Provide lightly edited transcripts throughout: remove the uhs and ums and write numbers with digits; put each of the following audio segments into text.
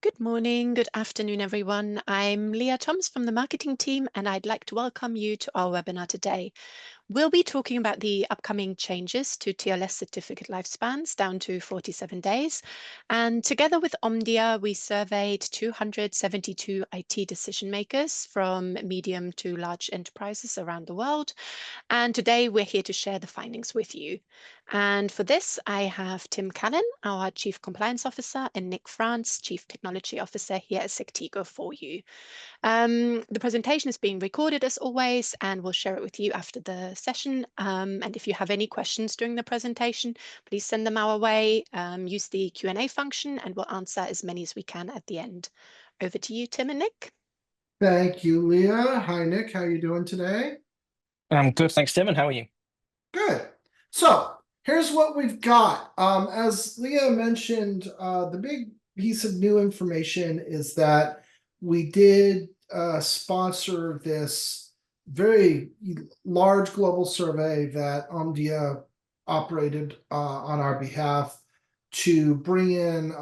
Good morning, good afternoon, everyone. I'm Leah Thoms from the marketing team, and I'd like to welcome you to our webinar today. We'll be talking about the upcoming changes to TLS certificate lifespans down to 47 days. And together with Omdia, we surveyed 272 IT decision makers from medium to large enterprises around the world. And today we're here to share the findings with you. And for this, I have Tim Callan, our Chief Compliance Officer, and Nick France, Chief Technology Officer here at Sectigo for you. The presentation is being recorded as always, and we'll share it with you after the session. And if you have any questions during the presentation, please send them our way. Use the Q&A function, and we'll answer as many as we can at the end. Over to you, Tim and Nick. Thank you, Leah. Hi, Nick. How are you doing today? I'm good, thanks, Tim. And how are you? Good. So here's what we've got. As Leah mentioned, the big piece of new information is that we did sponsor this very large global survey that Omdia operated on our behalf to bring in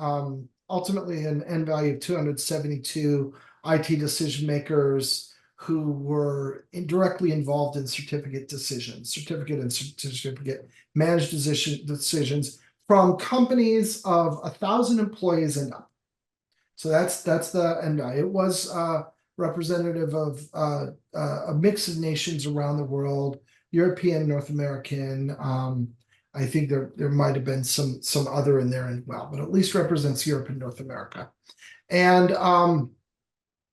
ultimately an end value of 272 IT decision makers who were directly involved in certificate and certificate managed decisions from companies of 1,000 employees and up. So that's the end. It was representative of a mix of nations around the world, European, North American. I think there might have been some other in there as well, but at least represents Europe and North America. And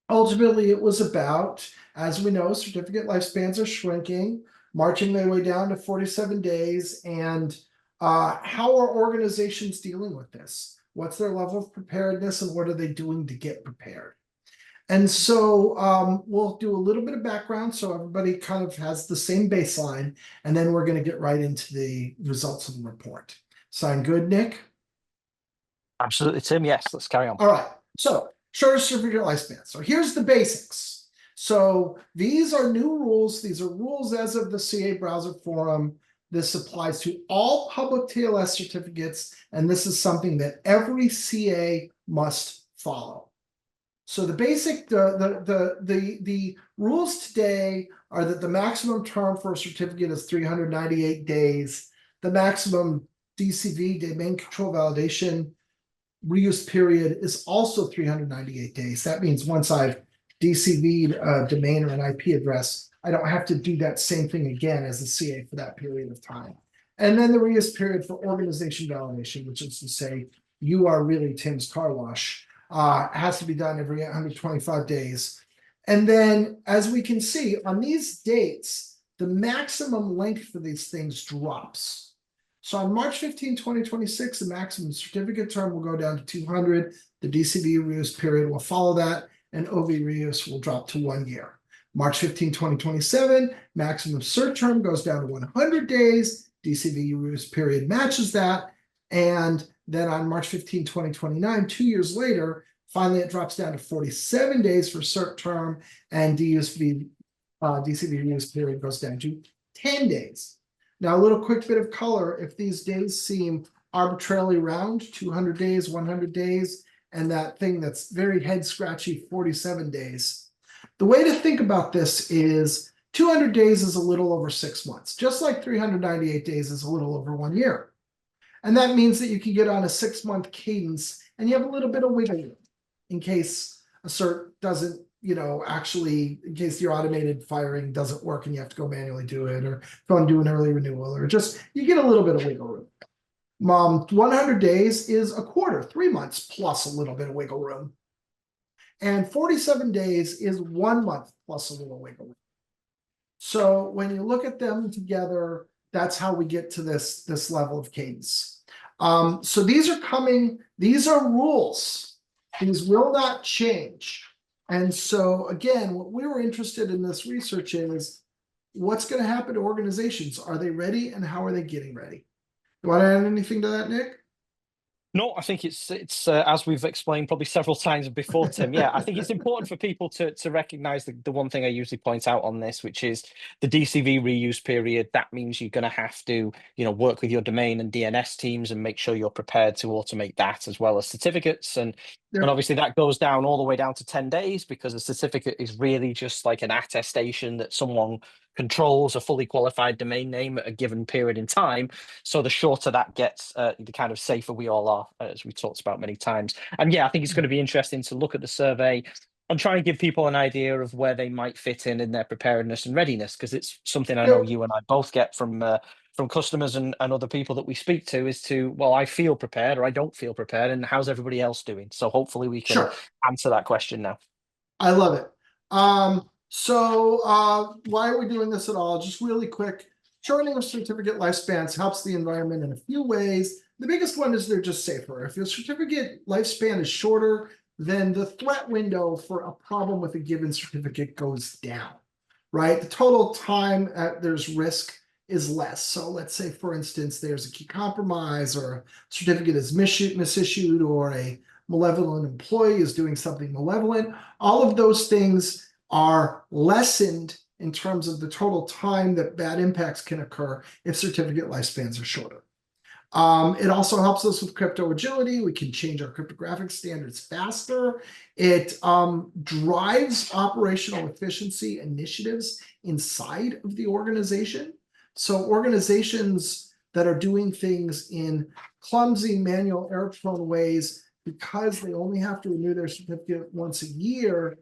ultimately, it was about, as we know, certificate lifespans are shrinking, marching their way down to 47 days. And how are organizations dealing with this? What's their level of preparedness, and what are they doing to get prepared? And so we'll do a little bit of background so everybody kind of has the same baseline, and then we're going to get right into the results of the report. Sound good, Nick? Absolutely, Tim. Yes, let's carry on. All right. So shorter certificate lifespan. So here's the basics. So these are new rules. These are rules as of the CA Browser Forum. This applies to all public TLS certificates, and this is something that every CA must follow. So the basic, the rules today are that the maximum term for a certificate is 398 days. The maximum DCV, domain control validation, reuse period is also 398 days. That means once I've DCV'd a domain or an IP address, I don't have to do that same thing again as a CA for that period of time. And then the reuse period for organization validation, which is to say, you are really Tim's car wash, has to be done every 125 days. And then, as we can see, on these dates, the maximum length for these things drops. So on March 15, 2026, the maximum certificate term will go down to 200. The DCV reuse period will follow that, and OV reuse will drop to 1 year. March 15, 2027, maximum cert term goes down to 100 days. DCV reuse period matches that. And then on March 15, 2029, 2 years later, finally it drops down to 47 days for cert term, and DCV reuse period goes down to 10 days. Now, a little quick bit of color, if these days seem arbitrarily round, 200 days, 100 days, and that thing that's very head-scratchy, 47 days. The way to think about this is 200 days is a little over 6 months, just like 398 days is a little over 1 year. And that means that you can get on a 6-month cadence, and you have a little bit of wiggle room in case a cert doesn't, actually, in case your automated firing doesn't work and you have to go manually do it, or go and do an early renewal, or just, you get a little bit of wiggle room. 100 days is a quarter, 3 months plus a little bit of wiggle room. And 47 days is 1 month plus a little wiggle room. So when you look at them together, that's how we get to this level of cadence. So these are coming, these are rules. These will not change. And so again, what we were interested in this research in is what's going to happen to organizations? Are they ready, and how are they getting ready? You want to add anything to that, Nick? No, I think it's as we've explained probably several times before, Tim. Yeah, I think it's important for people to recognize the one thing I usually point out on this, which is the DCV reuse period. That means you're going to have to, work with your domain and DNS teams and make sure you're prepared to automate that as well as certificates. And Yeah, obviously that goes down all the way down to 10 days because a certificate is really just like an attestation that someone controls a fully qualified domain name at a given period in time. So the shorter that gets, the kind of safer we all are, as we talked about many times. And yeah, I think it's going to be interesting to look at the survey and try and give people an idea of where they might fit in their preparedness and readiness, because it's something I know yeah, you and I both get from customers and other people that we speak to is to, well, I feel prepared or I don't feel prepared, and how's everybody else doing? So hopefully we can sure. answer that question now. I love it. Why are we doing this at all? Just really quick, shortening of certificate lifespans helps the environment in a few ways. The biggest one is they're just safer. If your certificate lifespan is shorter, then the threat window for a problem with a given certificate goes down, right? The total time there's risk is less. So let's say, for instance, there's a key compromise or a certificate is misissued or a malevolent employee is doing something malevolent. All of those things are lessened in terms of the total time that bad impacts can occur if certificate lifespans are shorter. It also helps us with crypto agility. We can change our cryptographic standards faster. It drives operational efficiency initiatives inside of the organization. So organizations that are doing things in clumsy, manual, error-prone ways because they only have to renew their certificate once a year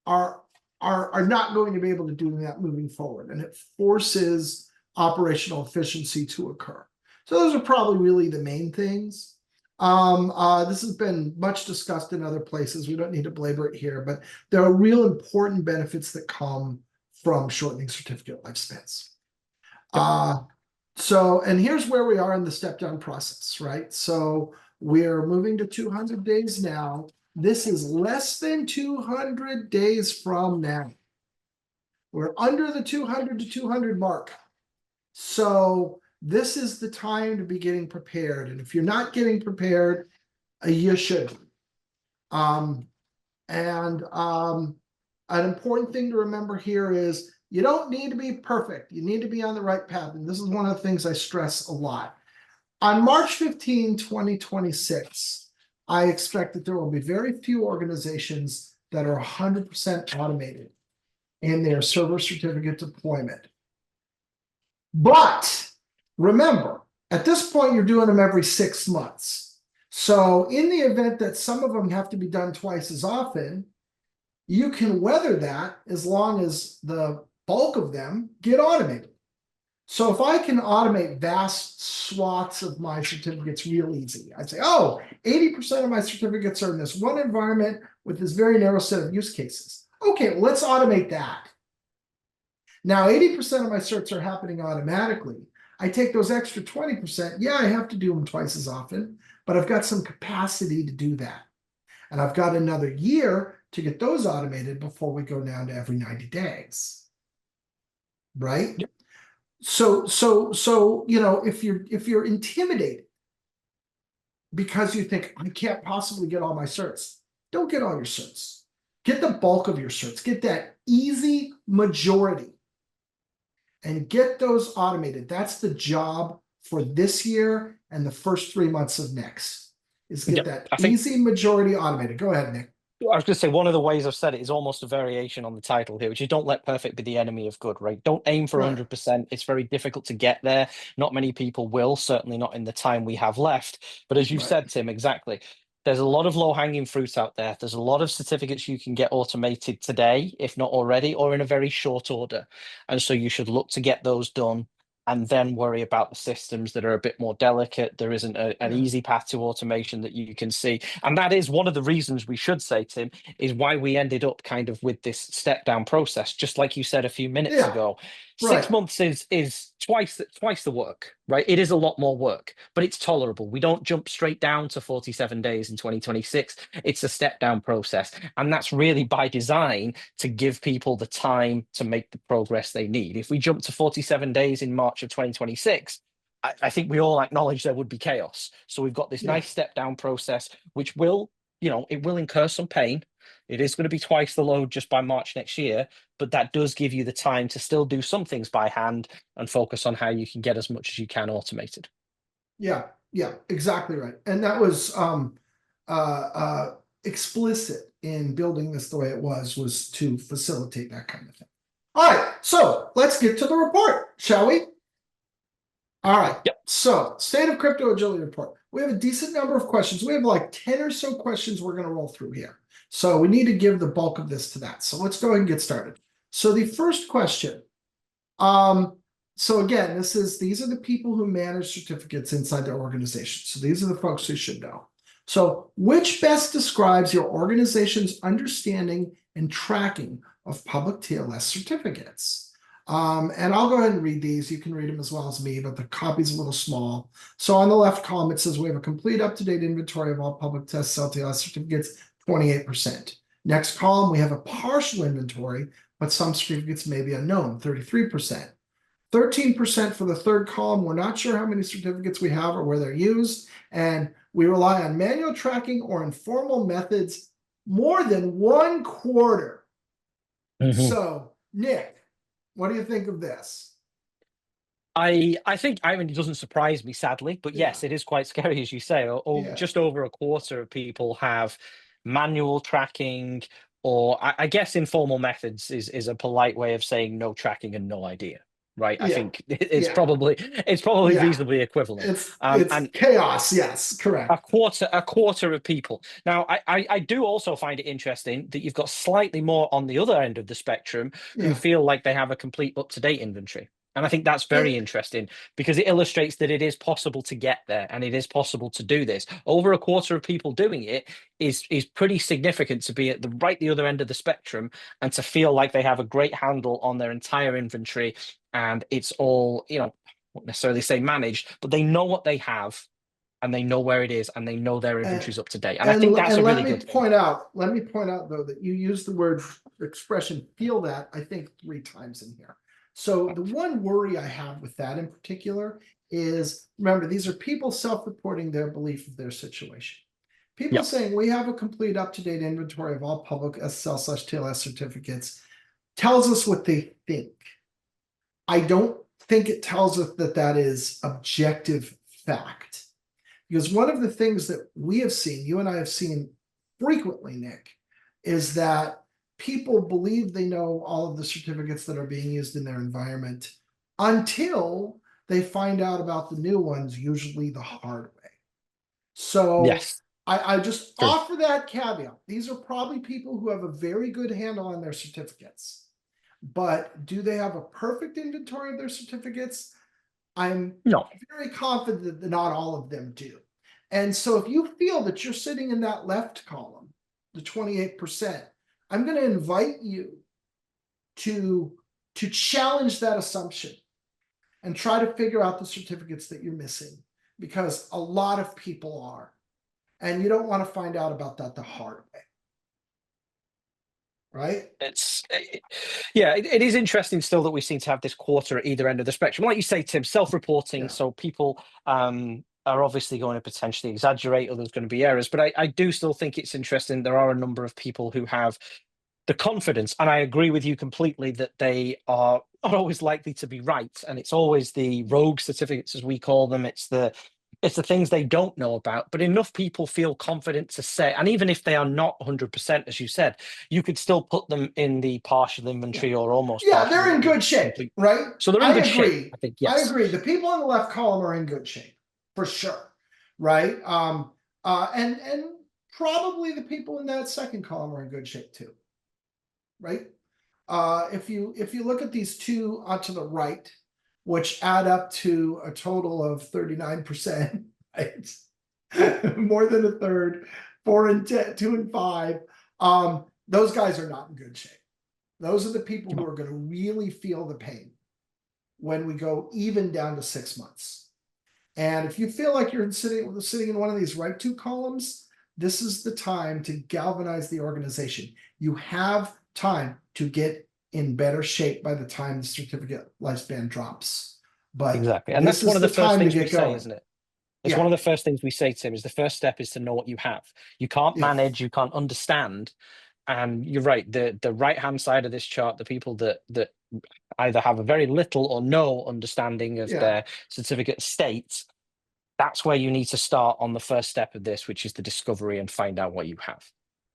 are not going to be able to do that moving forward, and it forces operational efficiency to occur. So those are probably really the main things. This has been much discussed in other places. We don't need to belabor it here, but there are real important benefits that come from shortening certificate lifespans. Yep. And here's where we are in the step down process, right? So we're moving to 200 days now. This is less than 200 days from now. We're under the 200 to 200 mark. So this is the time to be getting prepared. And if you're not getting prepared, you should. An important thing to remember here is you don't need to be perfect. You need to be on the right path. And this is one of the things I stress a lot. On March 15, 2026, I expect that there will be very few organizations that are 100% automated in their server certificate deployment. But remember, at this point, you're doing them every 6 months. So in the event that some of them have to be done twice as often, you can weather that as long as the bulk of them get automated. So if I can automate vast swaths of my certificates real easy, I'd say, oh, 80% of my certificates are in this one environment with this very narrow set of use cases. Okay, well, let's automate that. Now, 80% of my certs are happening automatically. I take those extra 20%. Yeah, I have to do them twice as often, but I've got some capacity to do that. And I've got another year to get those automated before we go down to every 90 days. Right? Yep. So if you're intimidated because you think I can't possibly get all my certs, don't get all your certs. Get the bulk of your certs. Get that easy majority and get those automated. That's the job for this year and the first 3 months of next, is get Yep. that I think easy majority automated. Go ahead, Nick. I was going to say one of the ways I've said it is almost a variation on the title here, which is don't let perfect be the enemy of good, right? Don't aim for Right. 100%. It's very difficult to get there. Not many people will, certainly not in the time we have left. But as you Right. said, Tim, exactly. There's a lot of low hanging fruit out there. There's a lot of certificates you can get automated today, if not already, or in a very short order. And so you should look to get those done and then worry about the systems that are a bit more delicate. There isn't an Yeah. easy path to automation that you can see. And that is one of the reasons we should say, Tim, is why we ended up kind of with this step down process, just like you said a few minutes Yeah. ago. Right. 6 months is twice the work, right? It is a lot more work, but it's tolerable. We don't jump straight down to 47 days in 2026. It's a step down process. And that's really by design to give people the time to make the progress they need. If we jump to 47 days in March of 2026, I think we all acknowledge there would be chaos. So we've got this Yeah. nice step down process, which will, it will incur some pain. It is going to be twice the load just by March next year, but that does give you the time to still do some things by hand and focus on how you can get as much as you can automated. Yeah, exactly right. And that was explicit in building this the way it was to facilitate that kind of thing. All right, so let's get to the report, shall we? All right. Yep. So, State of Crypto Agility Report. We have a decent number of questions. We have like 10 or so questions we're going to roll through here. So we need to give the bulk of this to that. So let's go ahead and get started. So the first question. So again, these are the people who manage certificates inside their organization. So these are the folks who should know. So which best describes your organization's understanding and tracking of public TLS certificates? And I'll go ahead and read these. You can read them as well as me, but the copy's a little small. So on the left column, it says we have a complete up-to-date inventory of all public test TLS certificates, 28%. Next column, we have a partial inventory, but some certificates may be unknown, 33%. 13% for the third column. We're not sure how many certificates we have or where they're used, and we rely on manual tracking or informal methods more than 1/4. So, Nick, what do you think of this? I think, it doesn't surprise me, sadly, but yes, it is quite scary, as you say. Just over 1/4 of people have manual tracking, or I guess informal methods is a polite way of saying no tracking and no idea, right? I think it's probably reasonably equivalent. It's chaos. Yes, correct. A quarter of people. Now, I do also find it interesting that you've got slightly more on the other end of the spectrum who feel like they have a complete up-to-date inventory. And I think that's very interesting because it illustrates that it is possible to get there and it is possible to do this. Over 1/4 of people doing it is pretty significant to be at the other end of the spectrum and to feel like they have a great handle on their entire inventory and it's all, won't necessarily say managed, but they know what they have and they know where it is and they know their inventory's up to date. And I think that's a really good thing. Let me point out though that you use the word expression feel that I think 3 times in here. So the one worry I have with that in particular is, remember, these are people self-reporting their belief of their situation. People saying we have a complete up-to-date inventory of all public SSL/TLS certificates tells us what they think. I don't think it tells us that that is objective fact. Because one of the things that we have seen, you and I have seen frequently, Nick, is that people believe they know all of the certificates that are being used in their environment until they find out about the new ones, usually the hard way. So I just offer that caveat. These are probably people who have a very good handle on their certificates. But do they have a perfect inventory of their certificates? I'm very confident that not all of them do. And so if you feel that you're sitting in that left column, the 28%, I'm going to invite you to challenge that assumption and try to figure out the certificates that you're missing, because a lot of people are, and you don't want to find out about that the hard way. Right? It is interesting still that we seem to have this quarter at either end of the spectrum. Like you say, Tim, self-reporting, so people are obviously going to potentially exaggerate, or there's going to be errors, but I do still think it's interesting. There are a number of people who have the confidence, and I agree with you completely, that they are not always likely to be right, and it's always the rogue certificates, as we call them. It's the things they don't know about, but enough people feel confident to say, and even if they are not 100%, as you said, you could still put them in the partial inventory or almost. Yeah, they're in good shape, right? So they're in good shape, I think. Yes, I agree. The people on the left column are in good shape for sure, right? And probably the people in that second column are in good shape too, right? If you look at these two onto the right, which add up to a total of 39%, right? More than a third, 4 and 10, 2 and 5. Those guys are not in good shape. Those are the people who are going to really feel the pain when we go even down to 6 months. And if you feel like you're sitting in one of these right 2 columns, this is the time to galvanize the organization. You have time to get in better shape by the time the certificate lifespan drops. But Exactly. And this that's one is of the the first time to things we get say, going. isn't it? It's one Yeah, of the first things we say, Tim, is the first step is to know what you have. You can't yeah, manage, you can't understand. And you're right, the right-hand side of this chart, the people that either have a very little or no understanding of yeah. their certificate states, that's where you need to start on the first step of this, which is the discovery and find out what you have.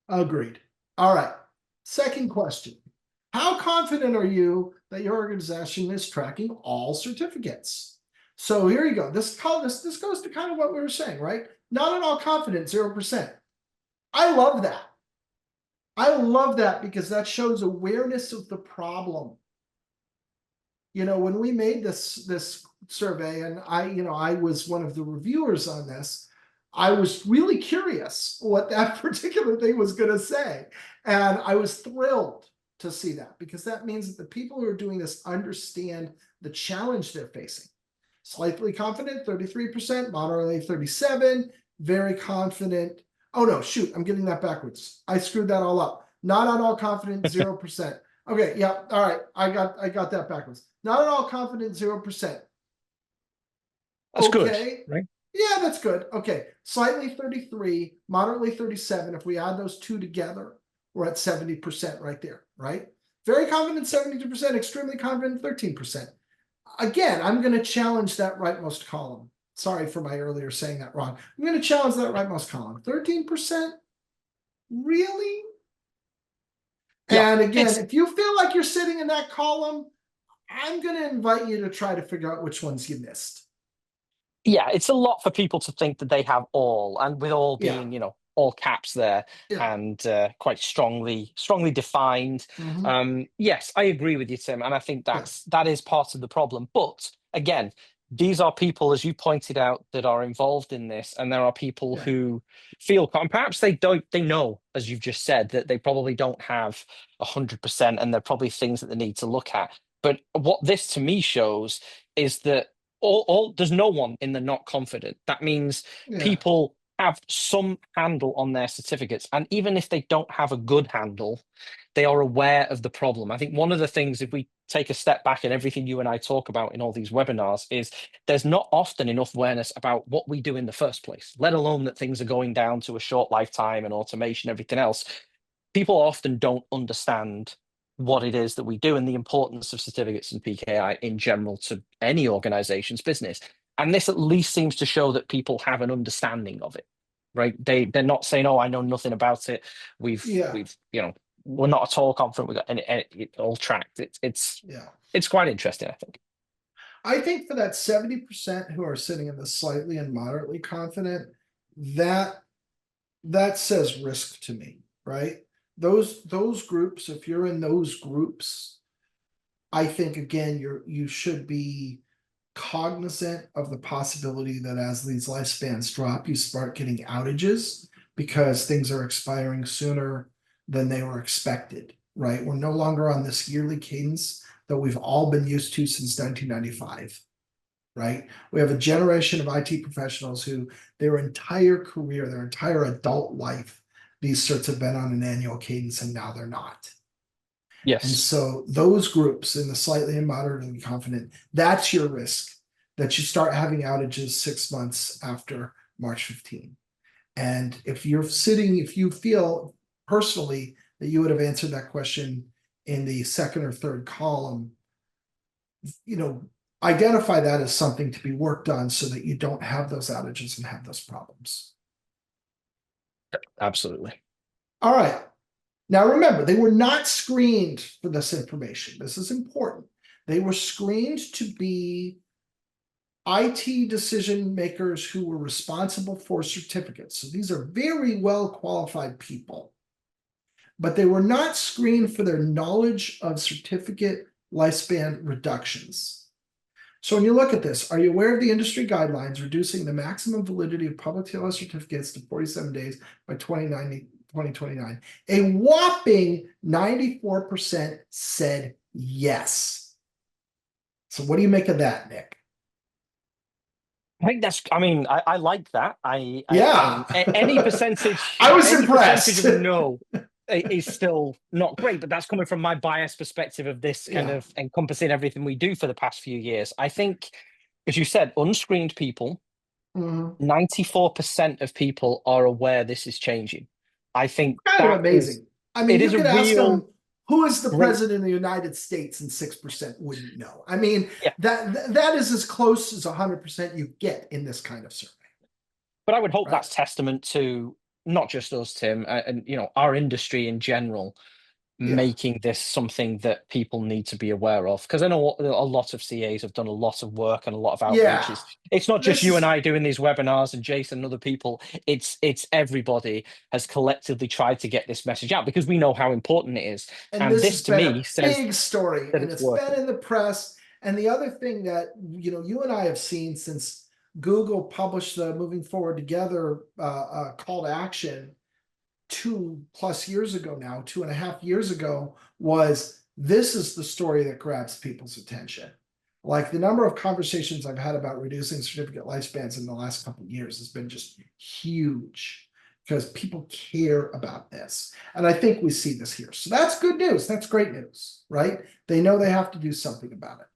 Agreed. All right. Second question. How confident are you that your organization is tracking all certificates? So here you go. This goes to kind of what we were saying, right? Not at all confident, 0%. I love that. I love that because that shows awareness of the problem. When we made this survey, and I was one of the reviewers on this, I was really curious what that particular thing was going to say, and I was thrilled to see that, because that means that the people who are doing this understand the challenge they're facing. Slightly confident, 33%, moderately 37%, very confident. Oh no, shoot, I'm getting that backwards. I screwed that all up. Not at all confident, 0%. Okay, yeah, all right. I got that backwards. Not at all confident, 0%. That's good, Okay. right? Yeah, that's good. Okay. Slightly 33, moderately 37. If we add those two together, we're at 70% right there, right? Very confident, 72%, extremely confident, 13%. Again, I'm going to challenge that rightmost column. Sorry for my earlier saying that wrong. I'm going to challenge that rightmost column. 13%? Really? Yeah, And again, it's if you feel like you're sitting in that column, I'm going to invite you to try to figure out which ones you missed. yeah, it's a lot for people to think that they have all, and with all Yeah. being, all caps there, Yeah. and quite strongly defined. Yes, I agree with you, Tim, and I think that is part of the problem. But again, these are people, as you pointed out, that are involved in this, and there are people Yeah. who feel, and perhaps they know, as you've just said, that they probably don't have 100%, and there are probably things that they need to look at. But what this to me shows is that all there's no one in the not confident. That means Yeah. people have some handle on their certificates, and even if they don't have a good handle, they are aware of the problem. I think one of the things, if we take a step back in everything you and I talk about in all these webinars, is there's not often enough awareness about what we do in the first place, let alone that things are going down to a short lifetime and automation, everything else. People often don't understand what it is that we do and the importance of certificates and PKI in general to any organization's business. And this at least seems to show that people have an understanding of it, right? They're not saying, "Oh, I know nothing about it. Yeah. We're not at all confident. We got it all tracked." Yeah. It's quite interesting, I think. I think for that 70% who are sitting in the slightly and moderately confident, that says risk to me, right? Those groups, if you're in those groups, I think again you should be cognizant of the possibility that as these lifespans drop, you start getting outages because things are expiring sooner than they were expected, right? We're no longer on this yearly cadence that we've all been used to since 1995, right? We have a generation of IT professionals who their entire career, their entire adult life, these certs have been on an annual cadence, and now they're not. And Yes. so those groups in the slightly and moderately confident, that's your risk, that you start having outages 6 months after March 15. And if you feel personally that you would have answered that question in the second or third column, identify that as something to be worked on so that you don't have those outages and have those problems. Absolutely. All right. Now remember, they were not screened for this information. This is important. They were screened to be IT decision makers who were responsible for certificates. So these are very well qualified people, but they were not screened for their knowledge of certificate lifespan reductions. So when you look at this, are you aware of the industry guidelines reducing the maximum validity of public TLS certificates to 47 days by 2029? A whopping 94% said yes. So what do you make of that, Nick? I think I like that. Yeah. Any percentage, I was any impressed. percentage of no is still not great, but that's coming from my biased perspective of this kind Yeah. of encompassing everything we do for the past few years. I think Because you said unscreened people, Mhm. 94% of people are aware this is changing. I think Kind of that is, amazing. I mean, it you is a could ask real them, who is the great, president of the United States, and 6% wouldn't know. I mean, yeah. that is as close as 100% you get in this kind of survey, But I would hope right? that's testament to not just us, Tim, and our industry in general, Yeah. making this something that people need to be aware of. Because I know a lot of CAs have done a lot of work and a lot of Yeah. outreaches. It's not just This you and is, I doing these webinars and Jason and other people. It's everybody has collectively tried to get this message out because we know how important it is. and And this this has to been me a says big story, that and it's it's been working. in the press. And the other thing that, you and I have seen since Google published the Moving Forward Together call to action 2+ years ago now, 2.5 years ago, was this is the story that grabs people's attention. Like the number of conversations I've had about reducing certificate lifespans in the last couple of years has been just huge because people care about this. And I think we see this here. So that's good news. That's great news, right? They know they have to do something about it.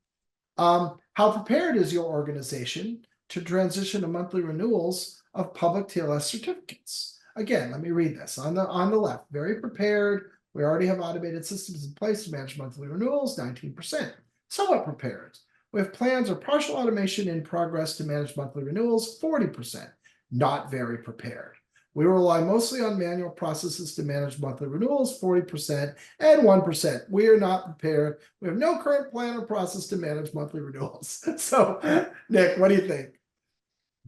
How prepared is your organization to transition to monthly renewals of public TLS certificates? Again, let me read this on the left. Very prepared. We already have automated systems in place to manage monthly renewals, 19%. Somewhat prepared. We have plans or partial automation in progress to manage monthly renewals, 40%. Not very prepared. We rely mostly on manual processes to manage monthly renewals, 40%, and 1%. We are not prepared. We have no current plan or process to manage monthly renewals. So, Nick, what do you think?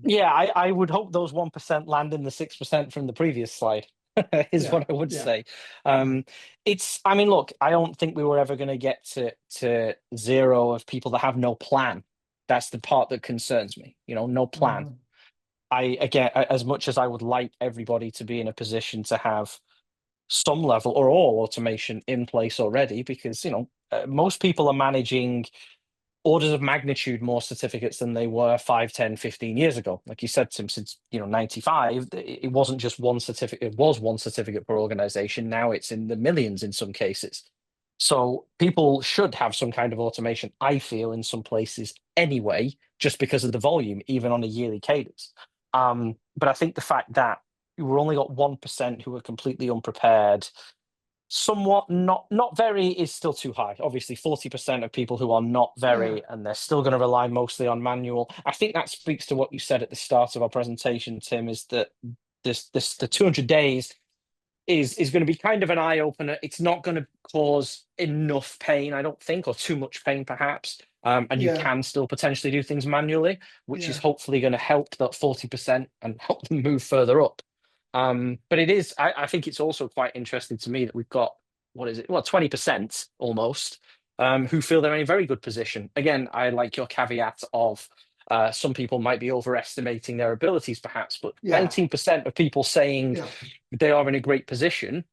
Yeah, I would hope those 1% land in the 6% from the previous slide, is Yeah, what I would yeah, say. I mean, look, I don't think we were ever going to get to zero of people that have no plan. That's the part that concerns me, no plan. mhm, Again, as much as I would like everybody to be in a position to have some level or all automation in place already, because, most people are managing orders of magnitude more certificates than they were 5, 10, 15 years ago. Like you said, Tim, since 95, it wasn't just one certificate, it was one certificate per organization. Now it's in the millions in some cases. So people should have some kind of automation, I feel, in some places anyway, just because of the volume, even on a yearly cadence. But I think the fact that we've only got 1% who are completely unprepared, somewhat not very is still too high. Obviously, 40% of people who are not yeah, very, and they're still going to rely mostly on manual. I think that speaks to what you said at the start of our presentation, Tim, is that the 200 days is going to be kind of an eye opener. It's not going to cause enough pain, I don't think, or too much pain, perhaps. And you yeah, can still potentially do things manually, which is yeah, hopefully going to help that 40% and help them move further up. But it is, I think it's also quite interesting to me that we've got, what is it? Well, 20% almost, who feel they're in a very good position. Again, I like your caveat of some people might be overestimating their abilities, perhaps, but yeah, 19% of people saying yeah, they are in a great position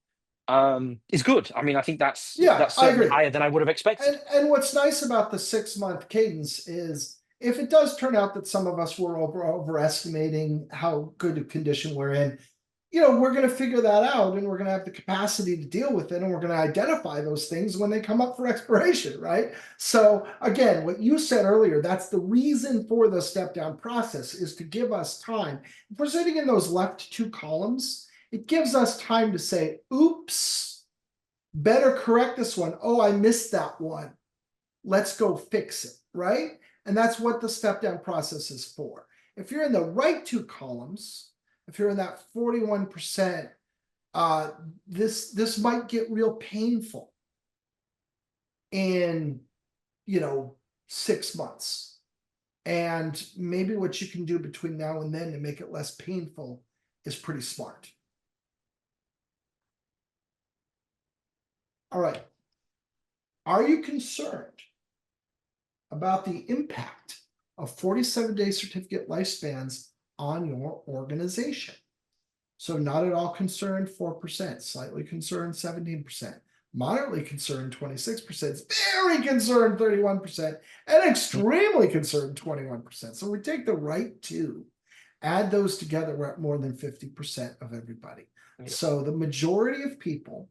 is good. I mean, I think yeah, that's I certainly agree. higher than I would have expected. And what's nice about the 6-month cadence is if it does turn out that some of us were overestimating how good a condition we're in, we're going to figure that out, and we're going to have the capacity to deal with it, and we're going to identify those things when they come up for expiration, right? So again, what you said earlier, that's the reason for the step down process, is to give us time. If we're sitting in those left 2 columns, it gives us time to say, oops, better correct this one. Oh, I missed that one. Let's go fix it, right? And that's what the step down process is for. If you're in the right 2 columns, if you're in that 41%, this might get real painful in 6 months. And maybe what you can do between now and then to make it less painful is pretty smart. All right. Are you concerned about the impact of 47-day certificate lifespans on your organization? So not at all concerned, 4%, slightly concerned, 17%, moderately concerned, 26%, very concerned, 31%, and extremely concerned, 21%. So we take the right 2, add those together, we're at more than 50% of everybody. Yeah. So the majority of people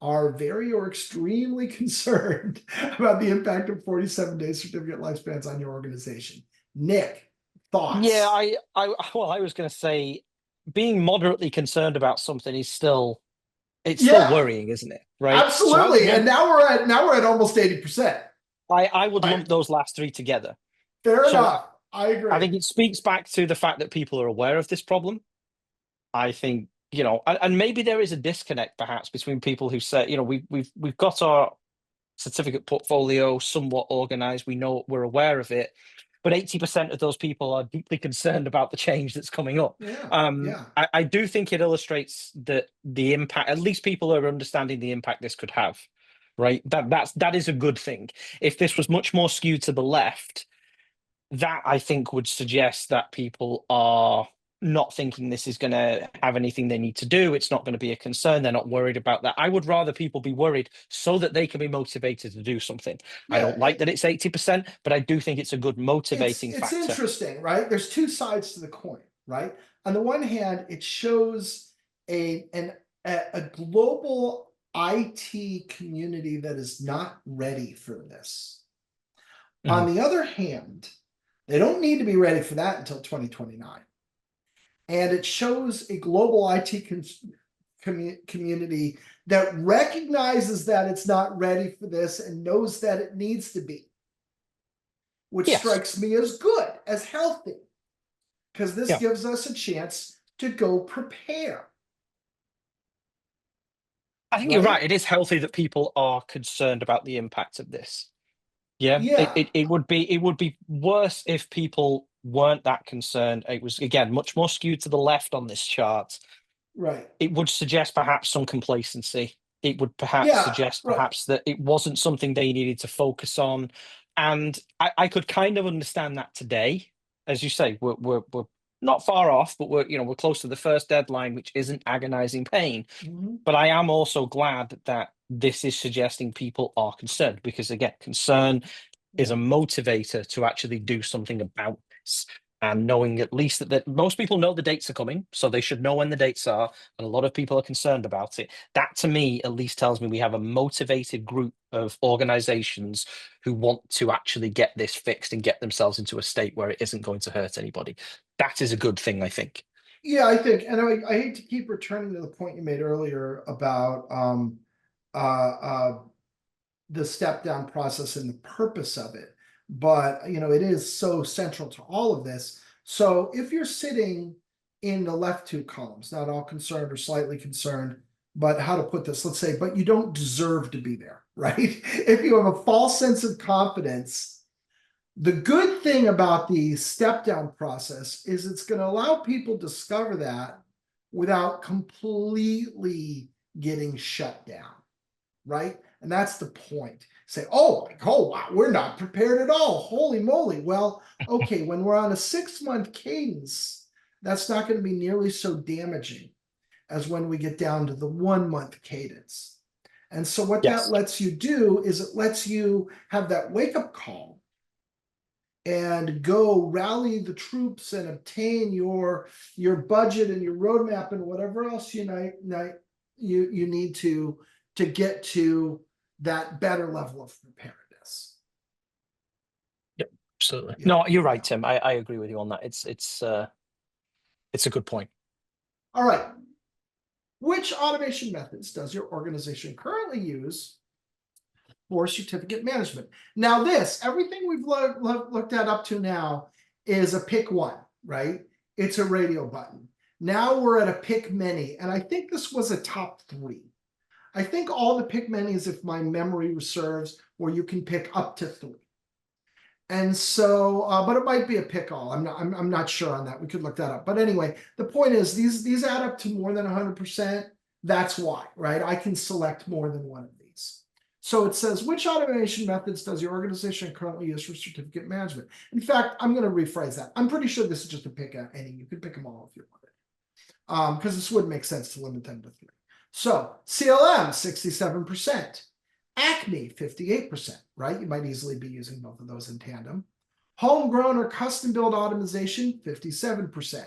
are very or extremely concerned about the impact of 47-day certificate lifespans on your organization. Nick, Yeah, thoughts? well, I was going to say, being moderately concerned about something is still, it's still Yeah, worrying, isn't it? Right. So I would absolutely. And lump, now we're at almost 80%. I would Right. lump those last three together. Fair So enough. I I agree. think it speaks back to the fact that people are aware of this problem. I think, and maybe there is a disconnect perhaps between people who say, we've got our certificate portfolio somewhat organized. We know we're aware of it, but 80% of those people are deeply concerned about the change that's coming up. Yeah, yeah. I do think it illustrates that the impact, at least people are understanding the impact this could have, right? That is a good thing. If this was much more skewed to the left, that I think would suggest that people are not thinking this is going to have anything they need to do. It's not going to be a concern. They're not worried about that. I would rather people be worried so that they can be motivated to do something. I Yeah, don't like that it's 80%, but I do think it's a good it's motivating it's factor. interesting, right? There's two sides to the coin, right? On the one hand, it shows a global IT community that is not ready for this. Mhm. On the other hand, they don't need to be ready for that until 2029. And it shows a global IT community that recognizes that it's not ready for this and knows that it needs to be, which Yes. strikes me as good, as healthy, because this Yeah. gives us a chance to go prepare, I think you're right? right. It is healthy that people are concerned about the impact of this. Yeah, Yeah, it would be worse if people weren't that concerned. It was again much more skewed to the left on this chart. right. It would suggest perhaps some complacency. It would perhaps Yeah, suggest right. perhaps that it wasn't something they needed to focus on. And I could kind of understand that today. As you say, we're not far off, but we're close to the first deadline, which isn't agonizing pain. Mhm. But I am also glad that this is suggesting people are concerned because again, concern is Yeah. a motivator to actually do something about this. And knowing at least that most people know the dates are coming, so they should know when the dates are, and a lot of people are concerned about it. That to me at least tells me we have a motivated group of organizations who want to actually get this fixed and get themselves into a state where it isn't going to hurt anybody. That is a good thing, I think. Yeah, I think, and I hate to keep returning to the point you made earlier about uh, uh, the step down process and the purpose of it. But it is so central to all of this. So if you're sitting in the left two columns, not all concerned or slightly concerned, but how to put this, let's say, but you don't deserve to be there, right? If you have a false sense of confidence, the good thing about the step down process is it's going to allow people to discover that without completely getting shut down, right? And that's the point. Say, oh, wow, we're not prepared at all. Holy moly. Well, okay, when we're on a 6-month cadence, that's not going to be nearly so damaging as when we get down to the 1-month cadence. And so what that Yes. lets you do is it lets you have that wake-up call and go rally the troops and obtain your budget and your roadmap and whatever else you need to get to that better level of preparedness. Yep. Absolutely. Yeah, No, you're right, yeah. Tim. I agree with you on that. It's a good point. All right. Which automation methods does your organization currently use for certificate management? Now, everything we've looked at up to now is a pick one, right? It's a radio button. Now we're at a pick many, and I think this was a top 3. I think all the pick menus, if my memory serves, where you can pick up to 3. And so, but it might be a pick all. I'm not sure on that. We could look that up. But anyway, the point is these add up to more than 100%. That's why, right? I can select more than one of these. So it says, which automation methods does your organization currently use for certificate management? In fact, I'm going to rephrase that. I'm pretty sure this is just a pick any. You could pick them all if you wanted, because this would make sense to limit them to 3. So CLM, 67%. Acme, 58%, right? You might easily be using both of those in tandem. Homegrown or custom build optimization, 57%.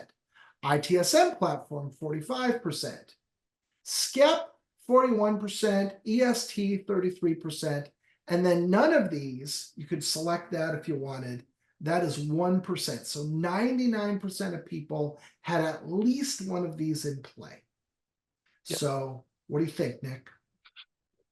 ITSM platform, 45%. SCEP, 41%. EST, 33%. And then none of these, you could select that if you wanted, That is 1%. So 99% of people had at least one of these in play. Yeah. So what do you think, Nick?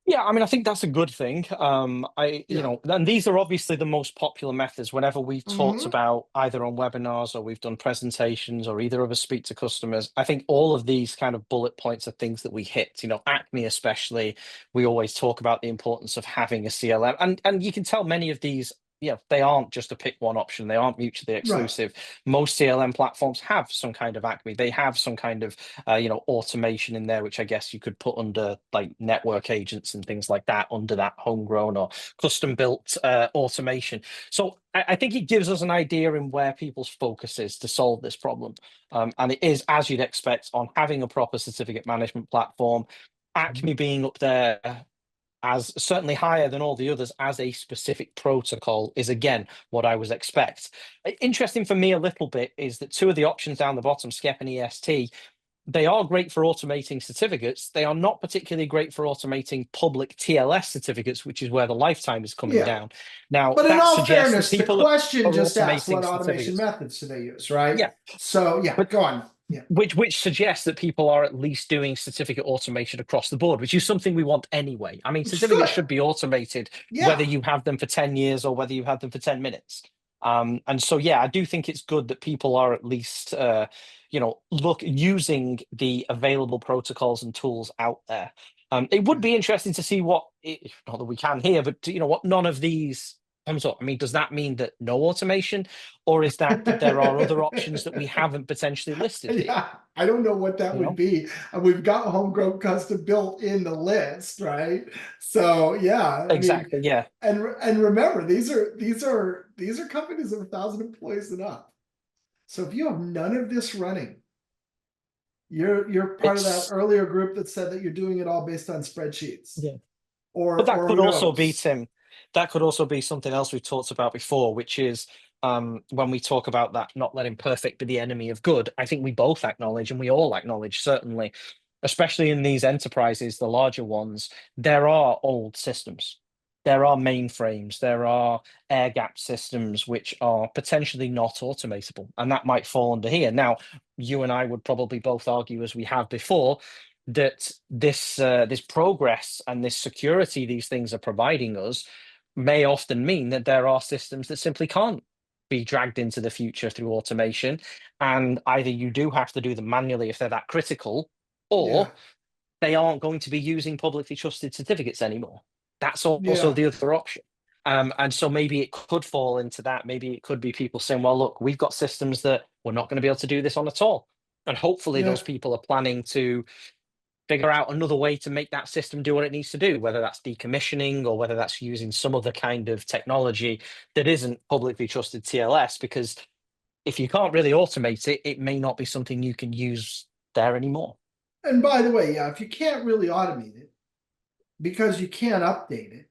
Yeah, I mean, I think that's a good thing. You Yeah. know, and these are obviously the most popular methods. Whenever we've talked Mhm. about either on webinars or we've done presentations or either of us speak to customers, I think all of these kind of bullet points are things that we hit. You know, Acme especially, we always talk about the importance of having a CLM, and you can tell many of these. Yeah, they aren't just a pick one option. They aren't mutually Right. exclusive. Most CLM platforms have some kind of Acme. They have some kind of you know, automation in there, which I guess you could put under like network agents and things like that under that homegrown or custom built automation. So I think it gives us an idea in where people's focus is to solve this problem. And it is, as you'd expect, on having a proper certificate management platform, Acme being up there as certainly higher than all the others as a specific protocol is again what I was expect. Interesting for me a little bit is that two of the options down the bottom, SCEP and EST, they are great for automating certificates. They are not particularly great for automating public TLS certificates, which is where the lifetime is coming Yeah. down. Now, But in that all suggests that fairness, the people question are just asks what automating automation certificates. methods do they use, right? Yeah, So yeah, but go on. Yeah. which suggests that people are at least doing certificate automation across the board, which is something we want anyway. I mean, Which is certificates good. should be automated whether Yeah. you have them for 10 years or whether you have them for 10 minutes. And so, yeah, I do think it's good that people are at least, you know, using the available protocols and tools out there. It would be interesting to see what, not that we can here, but you know, what none of these comes up. I mean, does that mean that no automation, or is that there are other options that we haven't potentially listed here? Yeah, I don't know what that You would know, be. We've got homegrown custom built in the list, right? So yeah, I mean, exactly. Yeah, and remember, these are companies of 1,000 employees and up. So if you have none of this running, you're part of that it's earlier group that said that you're doing it all based on spreadsheets, yeah. But that or could who also be, knows? Tim, that could also be something else we've talked about before, which is when we talk about that not letting perfect be the enemy of good, I think we both acknowledge, and we all acknowledge, certainly, especially in these enterprises, the larger ones, there are old systems. There are mainframes, there are air gap systems which are potentially not automatable, and that might fall under here. Now, you and I would probably both argue, as we have before, that this progress and this security these things are providing us may often mean that there are systems that simply can't be dragged into the future through automation, and either you do have to do them manually if they're that critical, Yeah, or they aren't going to be using publicly trusted certificates anymore. That's also yeah, the other option. And so maybe it could fall into that. Maybe it could be people saying, well, look, we've got systems that we're not going to be able to do this on at all. And hopefully yeah. those people are planning to figure out another way to make that system do what it needs to do, whether that's decommissioning or whether that's using some other kind of technology that isn't publicly trusted TLS. Because if you can't really automate it, it may not be something you can use there anymore. And by the way, yeah, if you can't really automate it because you can't update it,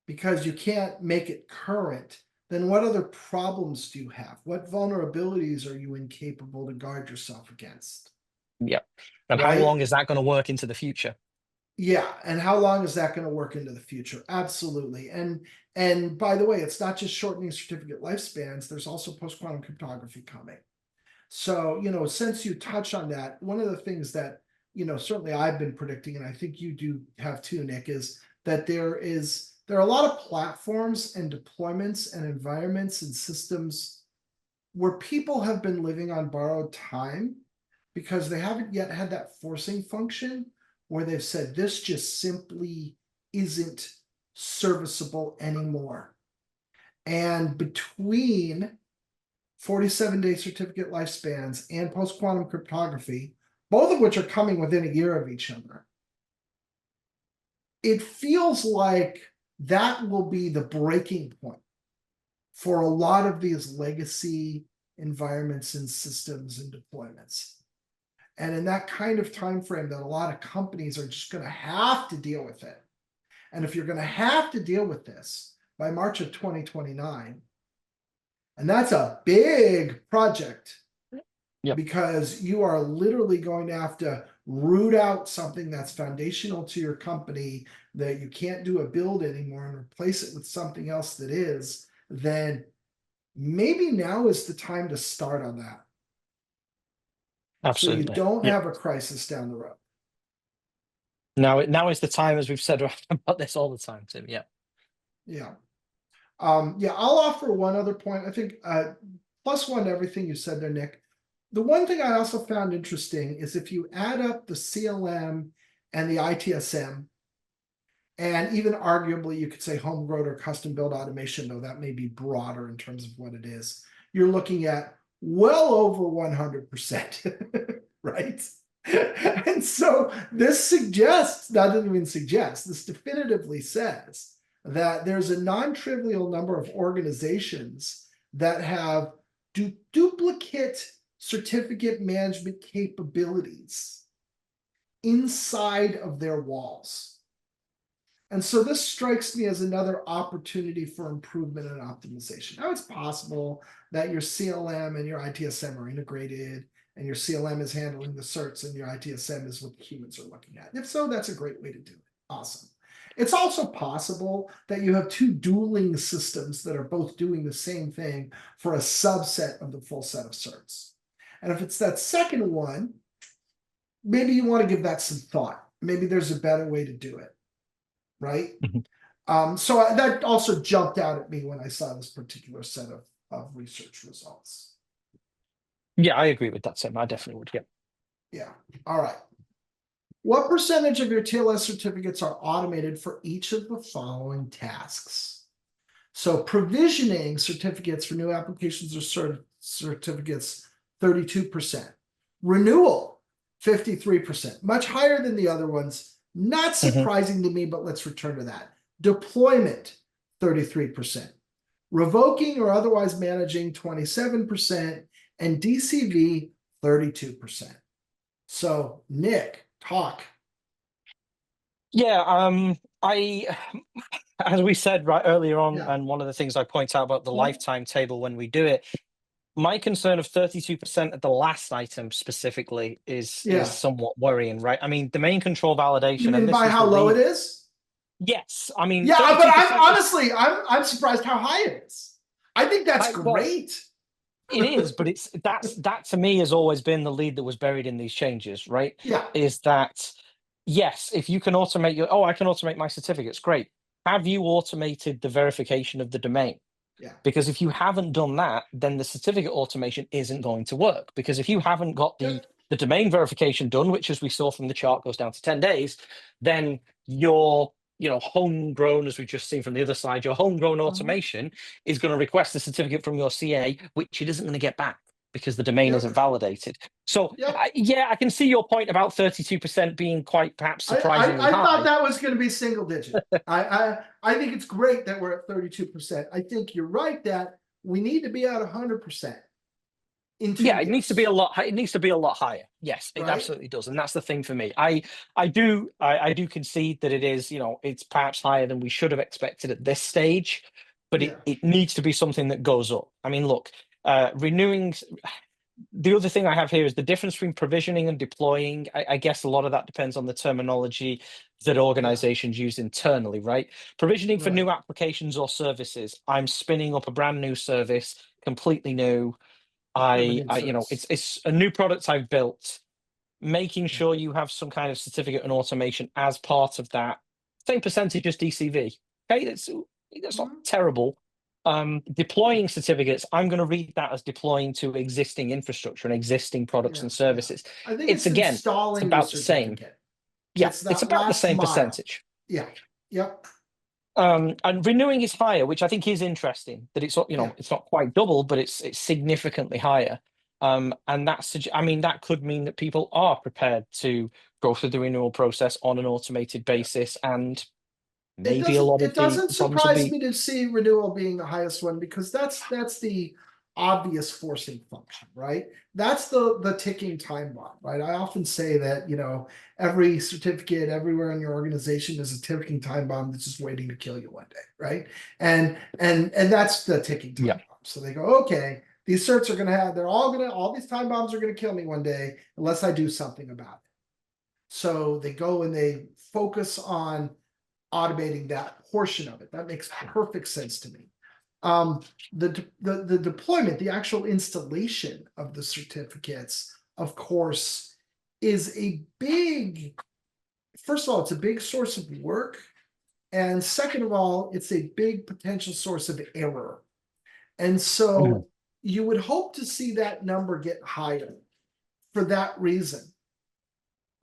because you can't make it current, then what other problems do you have? What vulnerabilities are you incapable to guard yourself against? Yeah. And how Right? long is that going to work into the future? Yeah, and how long is that going to work into the future? Absolutely. And by the way, it's not just shortening certificate lifespans, there's also post-quantum cryptography coming. So, since you touch on that, one of the things that, certainly I've been predicting, and I think you do have too, Nick, is that there are a lot of platforms and deployments and environments and systems where people have been living on borrowed time because they haven't yet had that forcing function where they've said this just simply isn't serviceable anymore. And between 47-day certificate lifespans and post-quantum cryptography, both of which are coming within a year of each other, it feels like that will be the breaking point for a lot of these legacy environments and systems and deployments. And in that kind of time frame that a lot of companies are just going to have to deal with it. And if you're going to have to deal with this by March of 2029, and that's a big project Yep. because you are literally going to have to root out something that's foundational to your company that you can't do a build anymore and replace it with something else that is, then maybe now is the time to start on that. So you Absolutely. don't Yeah. have a crisis down the road. Now is the time, as we've said about this all the time, Tim. Yeah. Yeah. Yeah, I'll offer one other point. I think +1 to everything you said there, Nick. The one thing I also found interesting is if you add up the CLM and the ITSM, and even arguably you could say homegrown or custom build automation, though that may be broader in terms of what it is, you're looking at well over 100%, right? And so this suggests, that doesn't even suggest, this definitively says that there's a non-trivial number of organizations that have duplicate certificate management capabilities inside of their walls. And so this strikes me as another opportunity for improvement and optimization. Now, it's possible that your CLM and your ITSM are integrated, and your CLM is handling the certs and your ITSM is what the humans are looking at. If so, that's a great way to do it. Awesome. It's also possible that you have two dueling systems that are both doing the same thing for a subset of the full set of certs. And if it's that second one, maybe you want to give that some thought. Maybe there's a better way to do it, right? So that also jumped out at me when I saw this particular set of research results. Yeah, I agree with that, Tim. I definitely would. Yeah. Yeah. All right. What percentage of your TLS certificates are automated for each of the following tasks? So provisioning certificates for new applications or certificates, 32%. Renewal, 53%, much higher than the other ones. Not surprising to me, but let's return to that. Deployment, 33%. Revoking or otherwise managing, 27%. And DCV, 32%. So, Nick, talk. Yeah, as we said right earlier on, Yeah. and one of the things I point out about the lifetime table when we do it, my concern of 32% at the last item specifically is somewhat worrying, right? I mean, domain control validation. You mean and this by was how low it is? Yes, I mean, yeah, but 32% I'm honestly, I'm surprised how high it is. I think that's great. It is, but that to me has always been the lead that was buried in these changes, right? Yeah. Is that yes, if you can automate I can automate my certificates, great. Have you automated the verification of the domain? Yeah. Because if you haven't done that, then the certificate automation isn't going to work. Because if you haven't got the domain verification done, which as we saw from the chart goes down to 10 days, then your homegrown, as we've just seen from the other side, your homegrown automation is going to request the certificate from your CA, which it isn't going to get back because the domain isn't validated. So I can see your point about 32% being quite perhaps surprisingly I high. thought that was going to be single digit. I think it's great that we're at 32%. I think you're right that we need to be at 100%. It needs to be a lot. It needs to be a lot higher. Yes, it absolutely does, and that's the thing for me. I do concede that it is. It's perhaps higher than we should have expected at this stage, but it needs to be something that goes up. I mean, look, renewing. The other thing I have here is the difference between provisioning and deploying. I guess a lot of that depends on the terminology that organizations use internally, right? Provisioning for new applications or services. I'm spinning up a brand new service, completely new. It's a new product I've built, making sure you have some kind of certificate and automation as part of that. Same percentage as DCV. Okay, that's not terrible. Deploying certificates, I'm going to read that as deploying to existing infrastructure and existing products and services. I think it's again, installing it's about the same. Yeah, it's about the same percentage. Yeah. Yep. And renewing is higher, which I think is interesting. That it's it's not quite double, but it's significantly higher. And that could mean that people are prepared to go through the renewal process on an automated basis, and maybe a lot of it doesn't the problems will surprise be. me to see renewal being the highest one, because that's the obvious forcing function, right? That's the ticking time bomb, right? I often say that every certificate everywhere in your organization is a ticking time bomb that's just waiting to kill you one day, right? And that's the ticking time bomb. So they go, okay, these certs are all these time bombs are gonna kill me one day unless I do something about it. So they go and they focus on automating that portion of it. That makes perfect sense to me. The deployment, the actual installation of the certificates, of course, is a big, first of all, it's a big source of work. And second of all, it's a big potential source of error. And so you would hope to see that number get higher for that reason.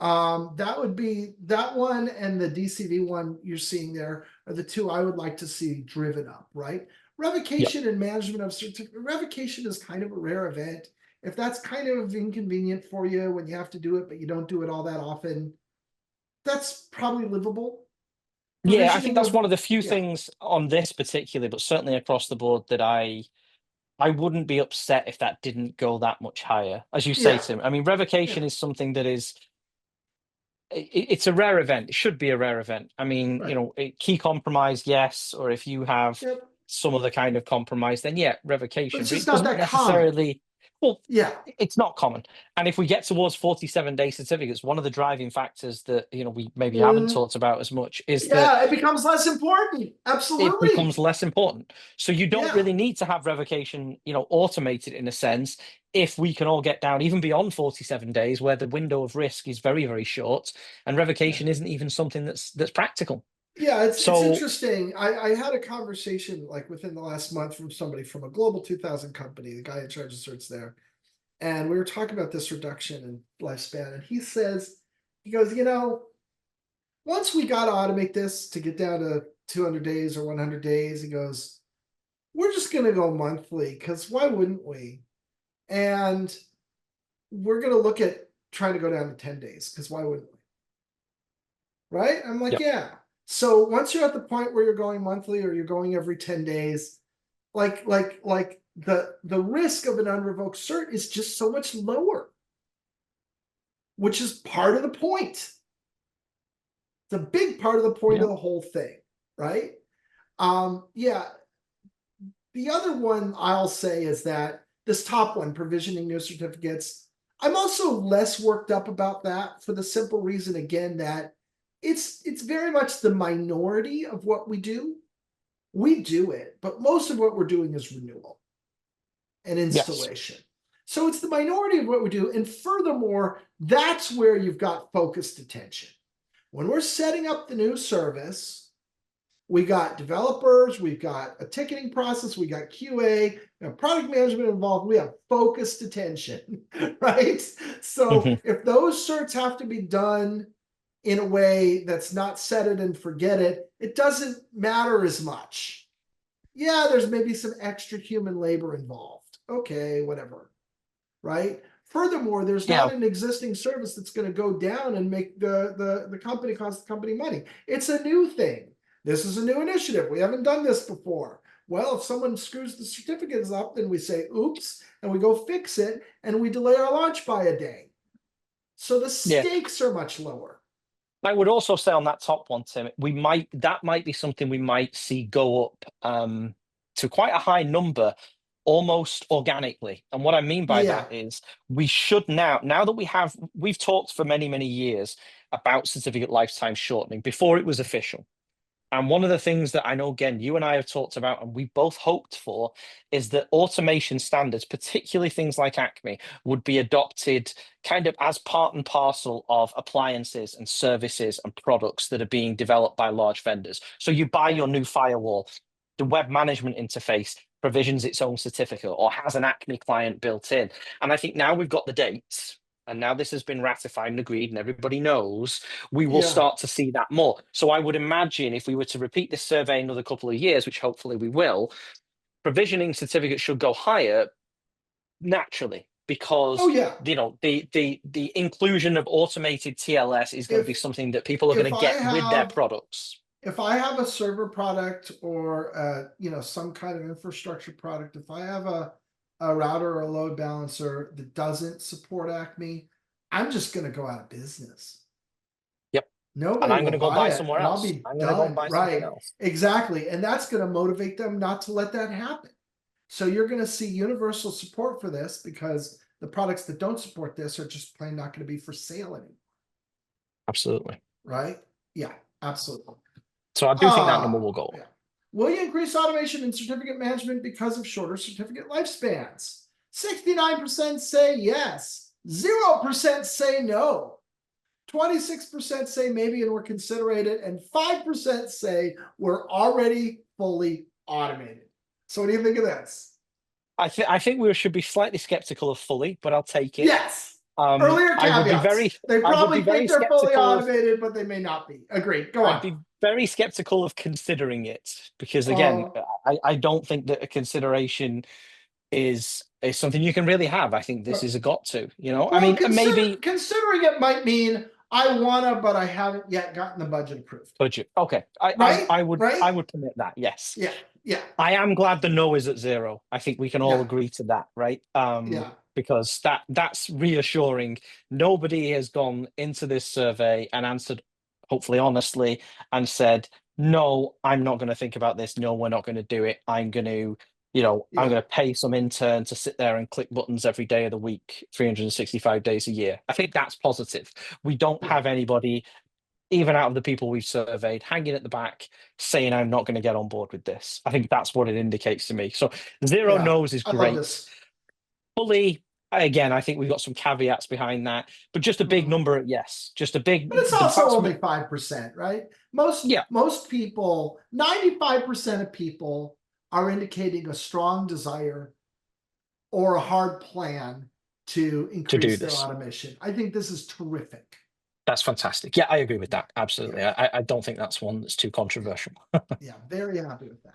That would be that one, and the DCV one you're seeing there are the two I would like to see driven up, right? Revocation and management of certificate. Revocation is kind of a rare event. If that's kind of inconvenient for you when you have to do it, but you don't do it all that often, that's probably livable. Yeah, I think Provisioning that's of, one of the few yeah, things on this particularly, but certainly across the board, that I wouldn't be upset if that didn't go that much higher. As you say, yeah, Tim, I mean, revocation yeah, is something that is, it's a rare event. It should be a rare event. I mean, right. key compromise, yes, or if you have Yep. some other kind of compromise, then yeah, But revocation. it's But just it not doesn't that common. necessarily. Well, Yeah. it's not common. And if we get towards 47-day certificates, one of the driving factors that we maybe haven't talked about as much is that Yeah, it becomes less important. it Absolutely. becomes less important. So you don't Yeah. really need to have revocation, automated in a sense, if we can all get down even beyond 47 days, where the window of risk is very, very short, and Yeah. revocation isn't even something that's practical. Yeah, it's So interesting. I had a conversation like within the last month from somebody from a global 2000 company, the guy in charge of certs there, and we were talking about this reduction in lifespan, and he goes, once we got to automate this to get down to 200 days or 100 days, he goes, we're just going to go monthly because why wouldn't we? And we're going to look at trying to go down to 10 days because why wouldn't we? Right? I'm like, yeah, yeah. So once you're at the point where you're going monthly or you're going every 10 days, like the risk of an unrevoked cert is just so much lower, which is part of the point. It's a big part of the point yeah, of the whole thing, right? Yeah. The other one I'll say is that this top one, provisioning new certificates, I'm also less worked up about that for the simple reason, again, that it's very much the minority of what we do. We do it, but most of what we're doing is renewal and yes, installation. So it's the minority of what we do. And furthermore, that's where you've got focused attention. When we're setting up the new service, we got developers, we've got a ticketing process, we got QA, we have product management involved, we have focused attention, right? So if those certs have to be done in a way that's not set it and forget it, it doesn't matter as much. Yeah, there's maybe some extra human labor involved. Okay, whatever, right? Furthermore, there's yeah, not an existing service that's going to go down and make the company cost the company money. It's a new thing. This is a new initiative. We haven't done this before. Well, if someone screws the certificates up, then we say, oops, and we go fix it, and we delay our launch by a day. So the yeah. stakes are much lower. I would also say on that top one, Tim, that might be something we might see go up to quite a high number, almost organically. And what I mean by Yeah, that is we should now that we've talked for many, many years about certificate lifetime shortening before it was official. And one of the things that I know, again, you and I have talked about, and we both hoped for, is that automation standards, particularly things like Acme, would be adopted kind of as part and parcel of appliances and services and products that are being developed by large vendors. So you buy your new firewall, the web management interface provisions its own certificate or has an Acme client built in. And I think now we've got the dates. And now this has been ratified and agreed, and everybody knows we will yeah. start to see that more. So I would imagine if we were to repeat this survey another couple of years, which hopefully we will, provisioning certificates should go higher naturally Oh because yeah. the inclusion of automated TLS is going to be If something that people are going if to I get with their have products. if I have a server product or some kind of infrastructure product, if I have a router or a load balancer that doesn't support Acme, I'm just going to go out of business. Yep. And Nobody I'm going will to go buy buy it, somewhere and I'll else. be I'm going to go done. buy something Right? else. Exactly, and that's going to motivate them not to let that happen. So you're going to see universal support for this because the products that don't support this are just plain not going to be for sale anymore. Absolutely. Right? Yeah, absolutely. So I do think that number will go Yeah. up. Will you increase automation in certificate management because of shorter certificate lifespans? 69% say yes. 0% say no. 26% say maybe and we're considering it, and 5% say we're already fully automated. So what do you think of this? I think we should be slightly skeptical of fully, but I'll take it. Yes. Earlier caveats. They probably think they're fully automated, but they may not be. Agreed. Go on. I'd be very skeptical of considering it because, again, I don't think that a consideration is something you can really have. I think this is a got to, Well, I mean, maybe considering it might mean I wanna, but I haven't yet gotten the budget approved. budget. Okay, I would permit that. Yes. Yeah. Yeah. I am glad the no is at 0. I think we can all agree to that, right? Yeah. Because that's reassuring. Nobody has gone into this survey and answered, hopefully honestly, and said, no, I'm not going to think about this. No, we're not going to do it. I'm going to, I'm going to pay some intern to sit there and click buttons every day of the week, 365 days a year. I think that's positive. We don't have anybody, even out of the people we've surveyed, hanging at the back saying, I'm not going to get on board with this. I think that's what it indicates to me. So 0 no's is great. Fully, again, I think we've got some caveats behind that, but just a big number at yes. Just a big. But it's also only 5%, right? Most people, 95% of people are indicating a strong desire or a hard plan to increase their automation. I think this is terrific. That's fantastic. Yeah, I agree with that. Absolutely. Yeah. I don't think that's one that's too controversial. Yeah, very happy with that.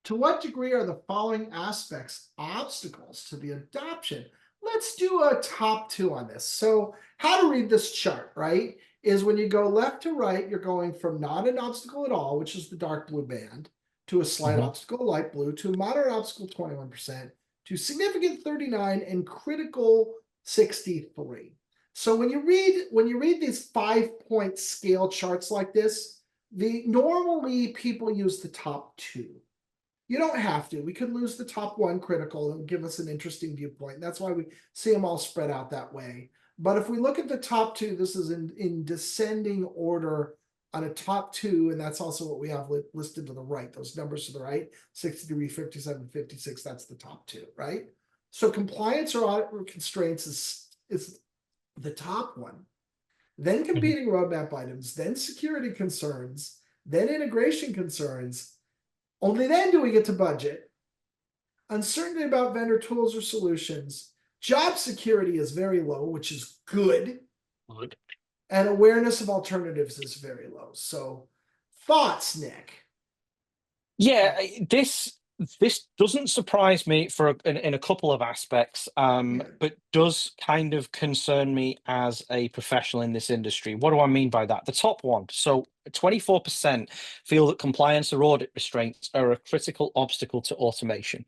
To what degree are the following aspects obstacles to the adoption? Let's do a top 2 on this. So how to read this chart, right, is when you go left to right, you're going from not an obstacle at all, which is the dark blue band, to a slight obstacle, light blue, to a moderate obstacle, 21%, to significant 39, and critical 63. So when you read these 5-point scale charts like this, normally people use the top 2. You don't have to. We could lose the top 1 critical and give us an interesting viewpoint. That's why we see them all spread out that way. But if we look at the top 2, this is in descending order on a top 2, and that's also what we have listed to the right. Those numbers to the right, 63, 57, 56, that's the top 2, right? So compliance or audit constraints is the top 1. Then competing roadmap items, then security concerns, then integration concerns. Only then do we get to budget. Uncertainty about vendor tools or solutions. Job security is very low, which is good. And awareness of alternatives is very low. So thoughts, Nick? Yeah, this doesn't surprise me in a couple of aspects, but does kind of concern me as a professional in this industry. What do I mean by that? The top one. So 24% feel that compliance or audit restraints are a critical obstacle to automation.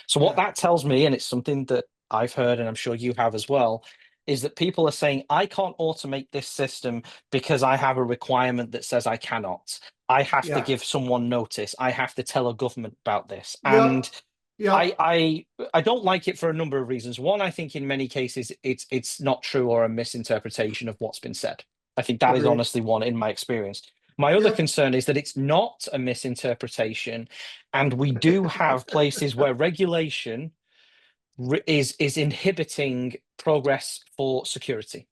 So what that tells me, and it's something that I've heard, and I'm sure you have as well, is that people are saying, I can't automate this system because I have a requirement that says I cannot. I have to give someone notice. I have to tell a government about this. And I don't like it for a number of reasons. One, I think in many cases it's not true or a misinterpretation of what's been said. I think that is honestly one in my experience. My other concern is that it's not a misinterpretation, and we do have places where regulation is inhibiting progress for security,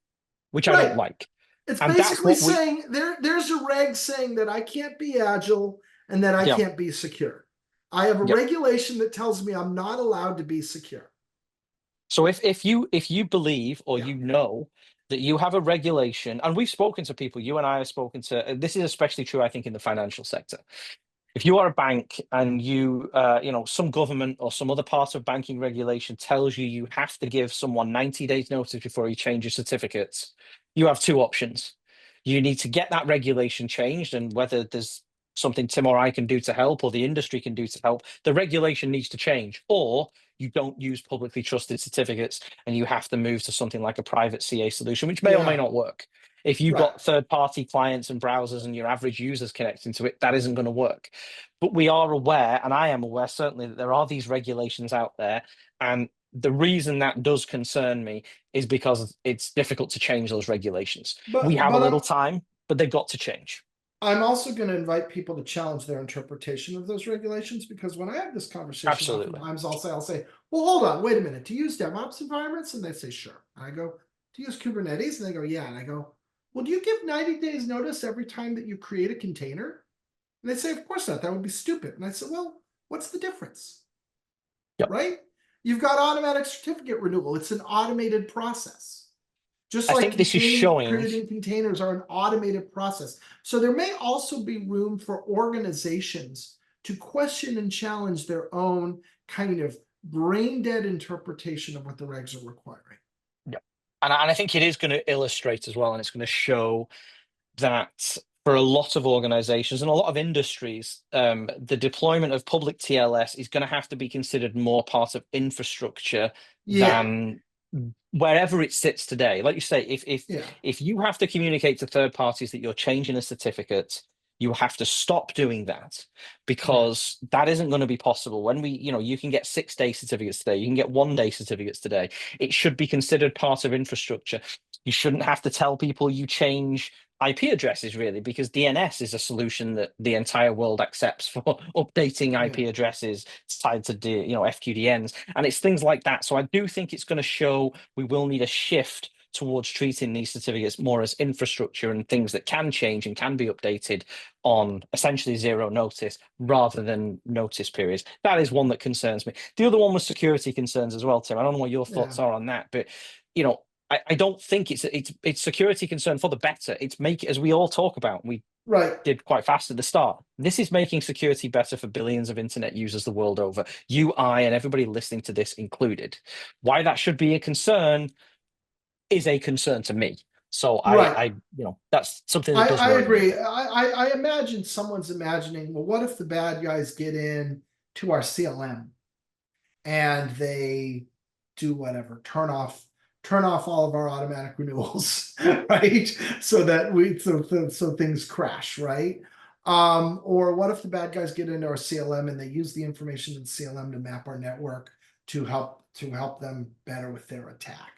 which I don't like. It's basically saying there's a reg saying that I can't be agile and that I can't be secure. I have a regulation that tells me I'm not allowed to be secure. So if you believe or you know that you have a regulation, and we've spoken to people, you and I have spoken to, this is especially true, I think, in the financial sector. If you are a bank and some government or some other part of banking regulation tells you have to give someone 90 days notice before you change your certificates, you have 2 options. You need to get that regulation changed, and whether there's something Tim or I can do to help or the industry can do to help, the regulation needs to change, or you don't use publicly trusted certificates and you have to move to something like a private CA solution, which may or may not work. If you've got third-party clients and browsers and your average users connecting to it, that isn't going to work. But we are aware, and I am aware certainly, that there are these regulations out there. And the reason that does concern me is because it's difficult to change those regulations. We have a little time, but they've got to change. I'm also going to invite people to challenge their interpretation of those regulations, because when I have this conversation, Absolutely. oftentimes I'll say, well, hold on, wait a minute, to use DevOps environments? And they say, sure. And I go, to use Kubernetes? And they go, yeah. And I go, well, do you give 90 days notice every time that you create a container? And they say, of course not, that would be stupid. And I said, well, what's the difference? Yep. Right? You've got automatic certificate renewal. It's an automated process. Just I like think this is showing. creating containers are an automated process. So there may also be room for organizations to question and challenge their own kind of brain dead interpretation of what the regs are requiring. Yeah. And I think it is going to illustrate as well, and it's going to show that for a lot of organizations and a lot of industries, the deployment of public TLS is going to have to be considered more part of infrastructure Yeah. than wherever it sits today. Like you say, if you have to communicate to third parties that you're changing a certificate, you have to stop doing that, because that isn't going to be possible. When you can get 6-day certificates today, you can get 1-day certificates today. It should be considered part of infrastructure. You shouldn't have to tell people you change IP addresses, really, because DNS is a solution that the entire world accepts for updating IP addresses tied to FQDNs, and it's things like that. So I do think it's going to show we will need a shift towards treating these certificates more as infrastructure and things that can change and can be updated on essentially zero notice rather than notice periods. That is one that concerns me. The other one was security concerns as well, Tim. I don't know what your thoughts are on that, but I don't think it's security concern for the better. It's as we all talk about, we did quite fast at the start. This is making security better for billions of internet users the world over, you, I, and everybody listening to this included. Why that should be a concern is a concern to me. So that's something that does I worry agree. me. I imagine someone's imagining, well, what if the bad guys get in to our CLM and they do whatever, turn off all of our automatic renewals, right? So that so things crash, right? Or what if the bad guys get into our CLM and they use the information in the CLM to map our network to help them better with their attack?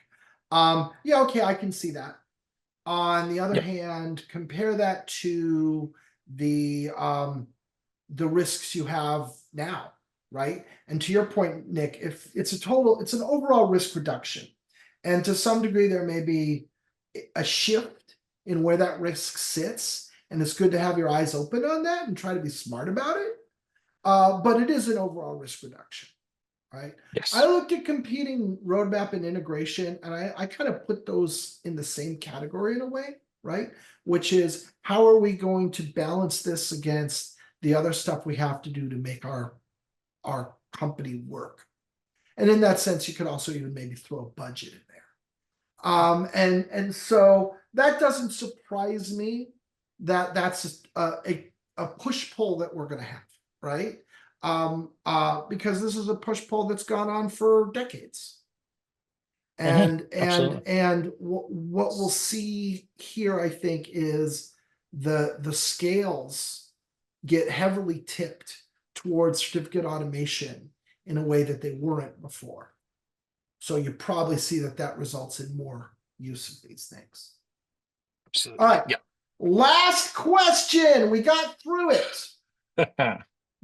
Yeah, okay, I can see that. On the other hand, compare that to the risks you have now, right? And to your point, Nick, if it's an overall risk reduction. And to some degree, there may be a shift in where that risk sits. And it's good to have your eyes open on that and try to be smart about it. But it is an overall risk reduction, right? Yes. I looked at competing roadmap and integration, and I kind of put those in the same category in a way, right? Which is, how are we going to balance this against the other stuff we have to do to make our company work? And in that sense, you could also even maybe throw a budget in there. And so that doesn't surprise me that that's a push-pull that we're going to have, right? Because this is a push-pull that's gone on for decades. And what we'll see here, I think, is the scales get heavily tipped towards certificate automation in a way that they weren't before. So you probably see that results in more use of these things. Absolutely. All right. Yeah. Last question. We got through it.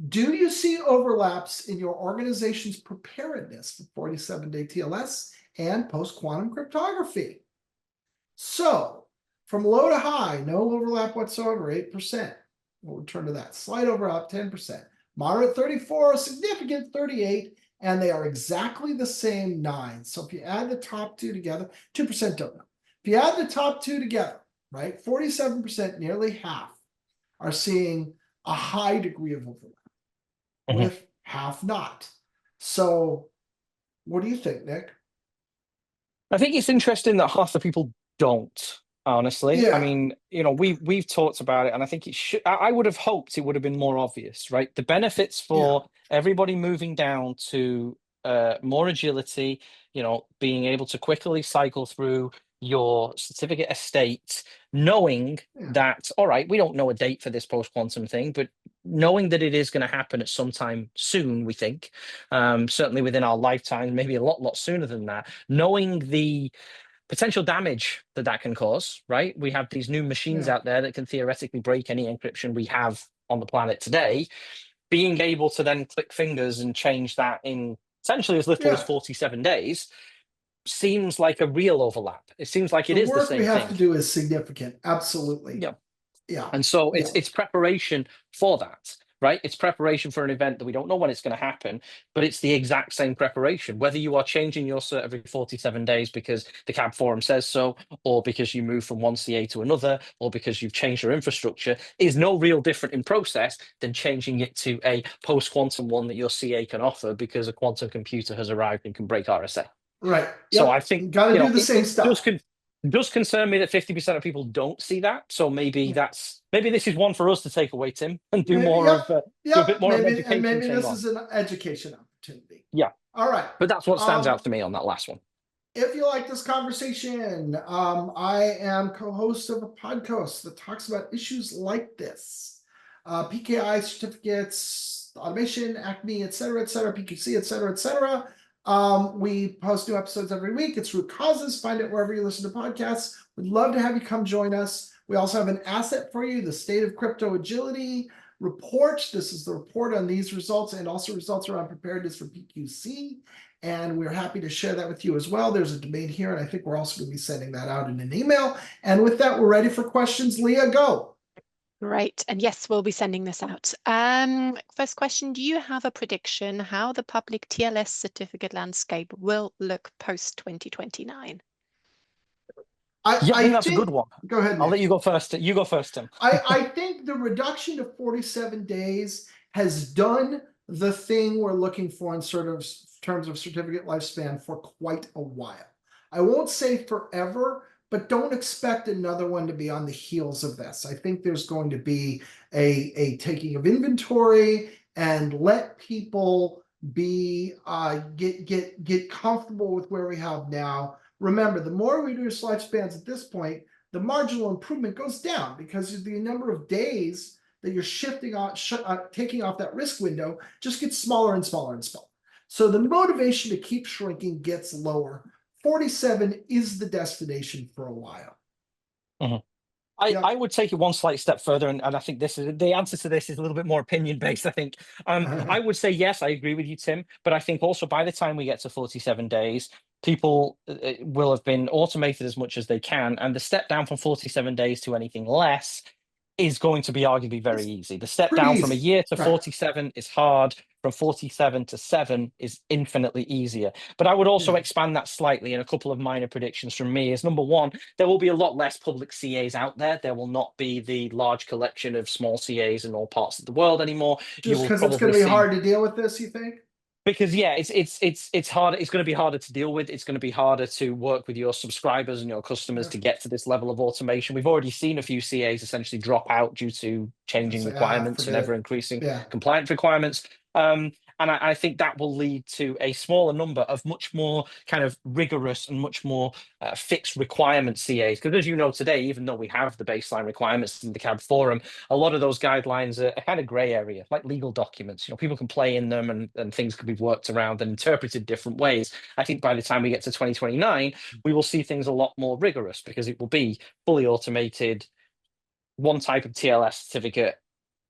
Do you see overlaps in your organization's preparedness for 47-day TLS and post-quantum cryptography? So from low to high, no overlap whatsoever, 8%. We'll return to that. Slight overlap, 10%. Moderate, 34%, significant, 38%, and they are exactly the same, 9%. So if you add the top two together, 2% don't know. If you add the top two together, right, 47%, nearly half, are seeing a high degree of overlap, with half not. So what do you think, Nick? I think it's interesting that half the people don't, honestly. Yeah. I mean, we've talked about it, and I think it should. I would have hoped it would have been more obvious, right? The benefits for everybody moving down to more agility, being able to quickly cycle through your certificate estate, knowing that, all right, we don't know a date for this post-quantum thing, but knowing that it is going to happen at some time soon, we think, certainly within our lifetime, maybe a lot sooner than that, knowing the potential damage that can cause, right? We have these new machines out there that can theoretically break any encryption we have on the planet today. Being able to then click fingers and change that in essentially as little as 47 days seems like a real overlap. It seems like it The is the work we same have thing. to do is significant. Absolutely. Yeah. Yeah. And so it's preparation for that, right? It's preparation for an event that we don't know when it's going to happen, but it's the exact same preparation. Whether you are changing your cert every 47 days because the CAB forum says so, or because you move from one CA to another, or because you've changed your infrastructure, is no real different in process than changing it to a post-quantum one that your CA can offer because a quantum computer has arrived and can break RSA. Right. So I think got to do the same stuff. It does concern me that 50% of people don't see that. So maybe this is one for us to take away, Tim, and do more of do a bit more of education. Maybe this is an education opportunity. Yeah. All right. But that's what stands out to me on that last one. If you like this conversation, I am co-host of a podcast that talks about issues like this. PKI certificates, automation, Acme, et cetera, PQC, et cetera. We post new episodes every week. It's Root Causes. Find it wherever you listen to podcasts. We'd love to have you come join us. We also have an asset for you, the State of Crypto Agility report. This is the report on these results and also results around preparedness for PQC. And we're happy to share that with you as well. There's a domain here, and I think we're also going to be sending that out in an email. And with that, we're ready for questions. Leah, go. Great. And yes, we'll be sending this out. First question, do you have a prediction how the public TLS certificate landscape will look post 2029? I think that's a good one. Go ahead, Nick. I'll let you go first. You go first, Tim. I think the reduction to 47 days has done the thing we're looking for in terms of certificate lifespan for quite a while. I won't say forever, but don't expect another one to be on the heels of this. I think there's going to be a taking of inventory and let people be get comfortable with where we have now. Remember, the more we reduce lifespans at this point, the marginal improvement goes down because the number of days that you're taking off that risk window just gets smaller and smaller and smaller. So the motivation to keep shrinking gets lower. 47 is the destination for a while. Mm-hmm. I would take it one slight step further, and I think this is the answer to this is a little bit more opinion based. I think I would say yes, I agree with you, Tim, but I think also by the time we get to 47 days, people will have been automated as much as they can, and the step down from 47 days to anything less is going to be arguably very easy. The step down from a year to 47 is hard. From 47 to 7 is infinitely easier. But I would also expand that slightly, and a couple of minor predictions from me is, number one, there will be a lot less public CAs out there. There will not be the large collection of small CAs in all parts of the world anymore. Just because it's going to be hard to deal with this, you think? Because it's harder. It's going to be harder to deal with. It's going to be harder to work with your subscribers and your customers to get to this level of automation. We've already seen a few CAs essentially drop out due to changing requirements and ever increasing compliance requirements. And I think that will lead to a smaller number of much more kind of rigorous and much more fixed requirement CAs. Because as you know today, even though we have the baseline requirements in the CAB forum, a lot of those guidelines are a kind of grey area, like legal documents. You know, people can play in them and things can be worked around and interpreted different ways. I think by the time we get to 2029, we will see things a lot more rigorous because it will be fully automated, one type of TLS certificate,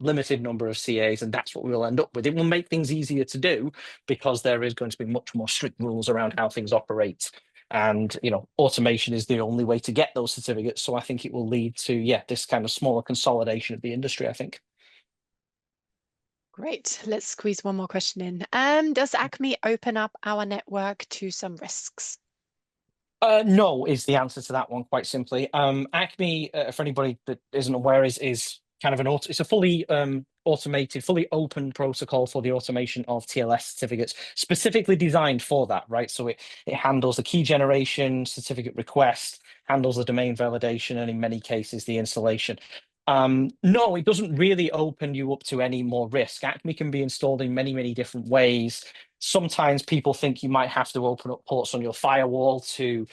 limited number of CAs, and that's what we'll end up with. It will make things easier to do because there is going to be much more strict rules around how things operate. And, you know, automation is the only way to get those certificates. So I think it will lead to, this kind of smaller consolidation of the industry, I think. Great. Let's squeeze one more question in. Does Acme open up our network to some risks? No, is the answer to that one, quite simply. Acme, for anybody that isn't aware, is kind of it's a fully automated, fully open protocol for the automation of TLS certificates, specifically designed for that, right? So it handles the key generation, certificate request, handles the domain validation, and in many cases, the installation. No, it doesn't really open you up to any more risk. Acme can be installed in many, many different ways. Sometimes people think you might have to open up ports on your firewall to,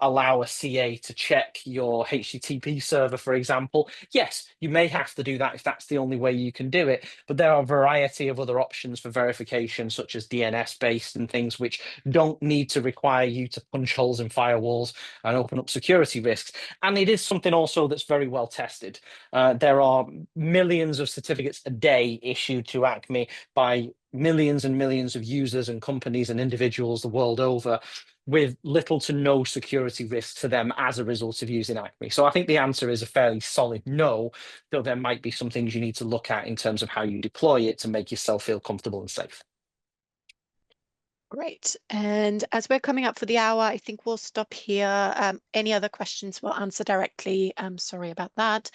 allow a CA to check your HTTP server, for example. Yes, you may have to do that if that's the only way you can do it, but there are a variety of other options for verification, such as DNS-based and things which don't need to require you to punch holes in firewalls and open up security risks. And it is something also that's very well tested. There are millions of certificates a day issued to Acme by millions and millions of users and companies and individuals the world over, with little to no security risk to them as a result of using Acme. So I think the answer is a fairly solid no, though there might be some things you need to look at in terms of how you deploy it to make yourself feel comfortable and safe. Great. And as we're coming up for the hour, I think we'll stop here. Any other questions we'll answer directly. Sorry about that.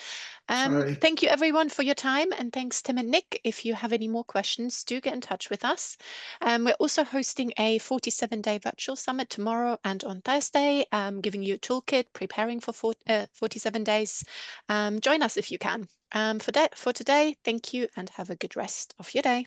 Sorry. Thank you everyone for your time, and thanks Tim and Nick. If you have any more questions, do get in touch with us. We're also hosting a 47-day virtual summit tomorrow and on Thursday, giving you a toolkit, preparing for 47 days. Join us if you can. For today, thank you and have a good rest of your day.